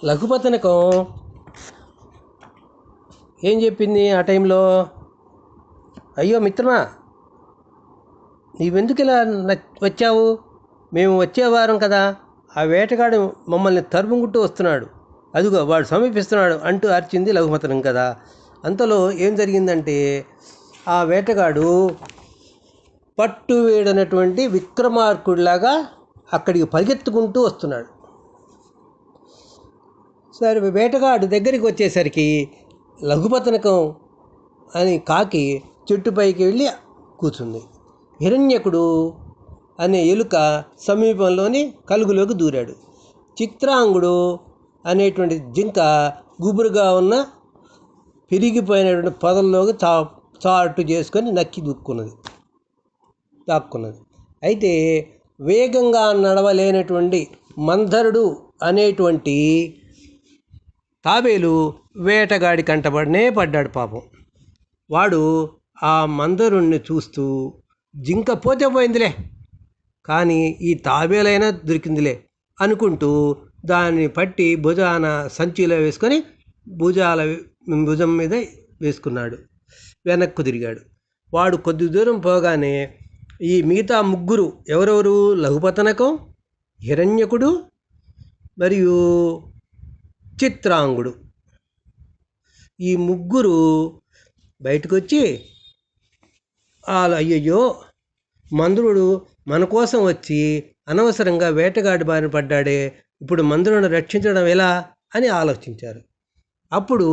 లఘుపతనకం ఏం చెప్పింది ఆ టైంలో? అయ్యో మిత్రమా, నీవెందుకు ఇలా వచ్చావు? మేము వచ్చేవారం కదా, ఆ వేటగాడు మమ్మల్ని తరుముకుంటూ వస్తున్నాడు, అదిగో వాడు సమీపిస్తున్నాడు అంటూ అరిచింది లఘుపతనం కదా. అంతలో ఏం జరిగిందంటే, ఆ వేటగాడు పట్టు వేడనటువంటి విక్రమార్కుడిలాగా అక్కడికి పరిగెత్తుకుంటూ వస్తున్నాడు. సరే, వేటగాడు దగ్గరికి వచ్చేసరికి లఘుపతనకం అని కాకి చెట్టుపైకి వెళ్ళి కూర్చుంది. హిరణ్యకుడు అనే ఎలుక సమీపంలోని కలుగులోకి దూరాడు. చిత్రాంగుడు అనేటువంటి జింక గుబురుగా ఉన్న పెరిగిపోయినటువంటి పొదల్లోకి చాటు చేసుకొని నక్కి దాక్కున్నది. అయితే వేగంగా నడవలేనటువంటి మందరుడు అనేటువంటి తాబేలు వేటగాడి కంటబడినే పడ్డాడు. పాపం వాడు ఆ మందరుణ్ణి చూస్తూ, జింక పోతే పోయిందిలే, కానీ ఈ తాబేలైనా దొరికిందిలే అనుకుంటూ దాన్ని పట్టి భుజాన సంచిలో వేసుకొని భుజం మీద వేసుకున్నాడు. వెనక్కు తిరిగాడు. వాడు కొద్ది దూరం పోగానే ఈ మిగతా ముగ్గురు ఎవరెవరు? లఘుపతనకం, హిరణ్యకుడు మరియు చిత్రాంగుడు. ఈ ముగ్గురు బయటకు వచ్చి, అయ్యయ్యో, మందురుడు మన కోసం వచ్చి అనవసరంగా వేటగాడి బారిన పడ్డాడే, ఇప్పుడు మందురుని రక్షించడం ఎలా అని ఆలోచించారు. అప్పుడు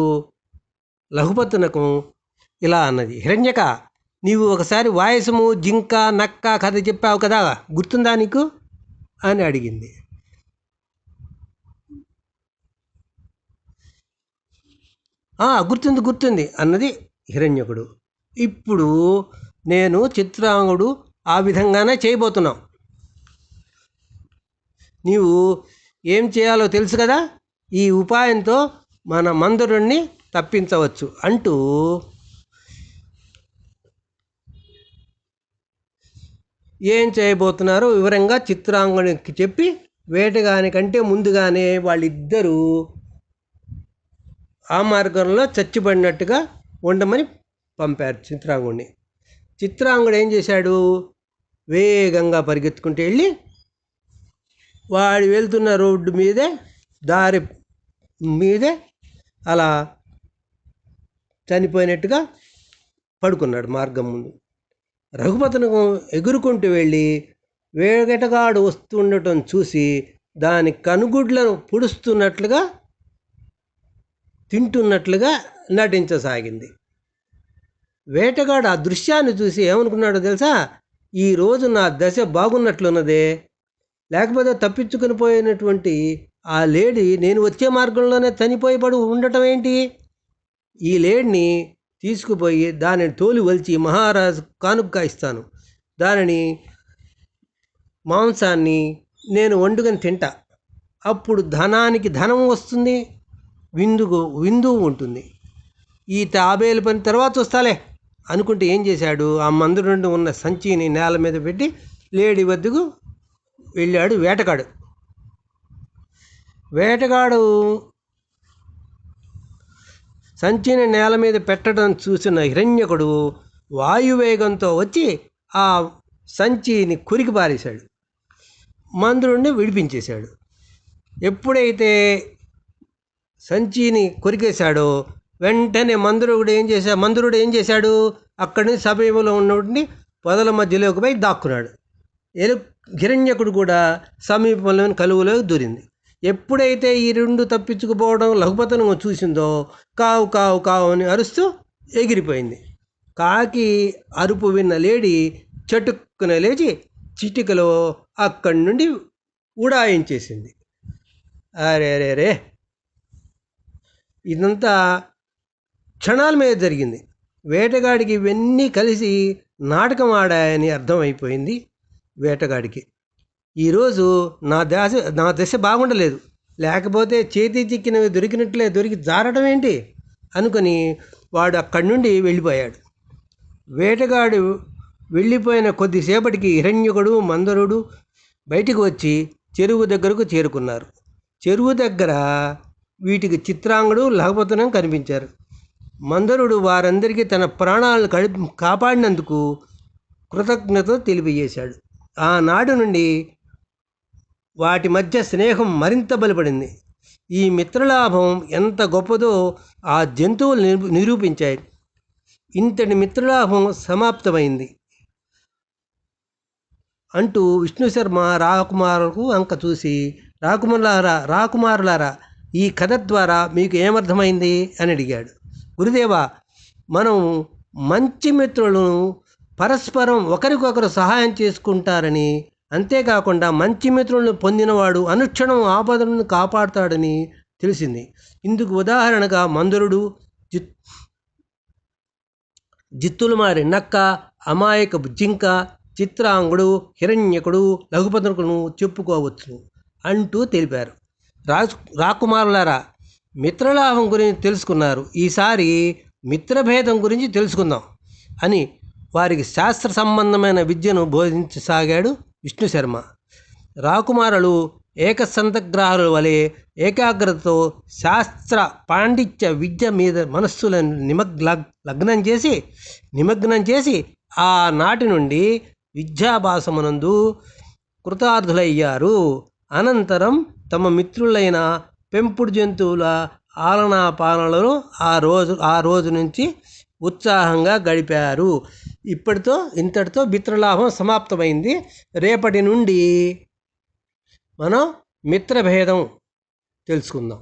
లఘుపతనకం ఇలా అన్నది, హిరణ్యక, నీవు ఒకసారి వాయసము, జింక, నక్క కథ చెప్పావు కదా, గుర్తుందా నీకు అని అడిగింది. గుర్తుంది అన్నది హిరణ్యకుడు. ఇప్పుడు నేను చిత్రాంగుడు ఆ విధంగానే చేయబోతున్నాం. నీవు ఏం చేయాలో తెలుసు కదా, ఈ ఉపాయంతో మన మందరుణ్ణి తప్పించవచ్చు అంటూ ఏం చేయబోతున్నారో వివరంగా చిత్రాంగుడికి చెప్పి, వేటగానికంటే ముందుగానే వాళ్ళిద్దరూ ఆ మార్గంలో చచ్చిపడినట్టుగా ఉండమని పంపారు చిత్రాంగుడిని. చిత్రాంగుడు ఏం చేశాడు? వేగంగా పరిగెత్తుకుంటూ వెళ్ళి వాడు వెళ్తున్న రోడ్డు మీదే, దారి మీదే అలా చనిపోయినట్టుగా పడుకున్నాడు మార్గం ముందు. రఘుపతనకం ఎగురుకుంటూ వెళ్ళి వేటగాడు వస్తుండటం చూసి దాని కనుగుడ్లను పుడుస్తున్నట్లుగా తింటున్నట్లుగా నటించసాగింది. వేటగాడు ఆ దృశ్యాన్ని చూసి ఏమనుకున్నాడో తెలుసా? ఈరోజు నా దశ బాగున్నట్లున్నదే, లేకపోతే తప్పించుకుని పోయినటువంటి ఆ లేడీ నేను వచ్చే మార్గంలోనే చనిపోయి ఉండటం ఏంటి? ఈ లేడిని తీసుకుపోయి దానిని తోలి వలిచి మహారాజు కానుకగా ఇస్తాను, దానిని మాంసాన్ని నేను వండుకొని తింటా, అప్పుడు ధనానికి ధనం వస్తుంది, విందు ఉంటుంది, ఈ తాబేలు పని తర్వాత వస్తాలే అనుకుంటే ఏం చేశాడు? ఆ మందురుండి ఉన్న సంచిని నేల మీద పెట్టి లేడీ వద్దకు వెళ్ళాడు వేటగాడు సంచిని నేల మీద పెట్టడం చూసిన హిరణ్యకుడు వాయువేగంతో వచ్చి ఆ సంచిని కురికి పారేశాడు, మందురుణ్ణి విడిపించేశాడు. ఎప్పుడైతే సంచిని కొరికేశాడో వెంటనే మందురుడు ఏం చేశాడు? అక్కడి నుంచి సమీపంలో ఉన్నటువంటి పొదల మధ్యలోకి పోయి దాక్కున్నాడు. హిరణ్యకుడు కూడా సమీపంలోని కలుగులోకి దూరింది. ఎప్పుడైతే ఈ రెండు తప్పించుకుపోవడం లఘుపతనం చూసిందో కావు కావు కావు అని అరుస్తూ ఎగిరిపోయింది. కాకి అరుపు విన్న లేడీ చటుక్కున లేచి చిటికలో అక్కడి నుండి ఉడాయించేసింది. అరే, ఇదంతా క్షణాల మీద జరిగింది. వేటగాడికి ఇవన్నీ కలిసి నాటకం ఆడాయని అర్థమైపోయింది వేటగాడికి. ఈరోజు నా దశ బాగుండలేదు, లేకపోతే చేతి చిక్కినవి దొరికి జారడం ఏంటి అనుకొని వాడు అక్కడి నుండి వెళ్ళిపోయాడు. వేటగాడు వెళ్ళిపోయిన కొద్దిసేపటికి హిరణ్యకుడు, మందరుడు బయటికి వచ్చి చెరువు దగ్గరకు చేరుకున్నారు. చెరువు దగ్గర వీటికి చిత్రాంగుడు లఘుపతనం కనిపించారు. మందరుడు వారందరికీ తన ప్రాణాలను కాపాడినందుకు కృతజ్ఞత తెలియజేశాడు. ఆనాడు నుండి వాటి మధ్య స్నేహం మరింత బలపడింది. ఈ మిత్రలాభం ఎంత గొప్పదో ఆ జంతువులు నిరూపించాయి. ఇంతటి మిత్రలాభం సమాప్తమైంది అంటూ విష్ణుశర్మ రాకుమారులకు వంక చూసి, రాకుమారులారా, ఈ కథ ద్వారా మీకు ఏమర్థమైంది అని అడిగాడు. గురుదేవా, మనం మంచి మిత్రులను పరస్పరం ఒకరికొకరు సహాయం చేసుకుంటారని, అంతేకాకుండా మంచి మిత్రులను పొందినవాడు అనుక్షణం ఆపదలను కాపాడుతాడని తెలిసింది. ఇందుకు ఉదాహరణగా మందరుడు, జిత్తులమారి నక్క, అమాయకపు జింక, చిత్రాంగుడు, హిరణ్యకుడు, లఘుపతనుకును చెప్పుకోవచ్చు అంటూ తెలిపారు. రాకుమారులారా, మిత్రలాభం గురించి తెలుసుకున్నారు. ఈసారి మిత్రభేదం గురించి తెలుసుకుందాం అని వారికి శాస్త్ర సంబంధమైన విద్యను బోధించసాగాడు విష్ణుశర్మ. రాకుమారులు ఏకసంతగ్రాహుల వలె ఏకాగ్రతతో శాస్త్ర పాండిత్య విద్య మీద మనస్సులను నిమగ్నం చేసి ఆనాటి నుండి విద్యాభాసమునందు కృతార్థులయ్యారు. అనంతరం తమ మిత్రులైన పెంపుడు జంతువుల ఆలనా పాలనలో ఆ రోజు నుంచి ఉత్సాహంగా గడిపారు. ఇంతటితో మిత్రలాభం సమాప్తమైంది. రేపటి నుండి మనం మిత్రభేదం తెలుసుకుందాం.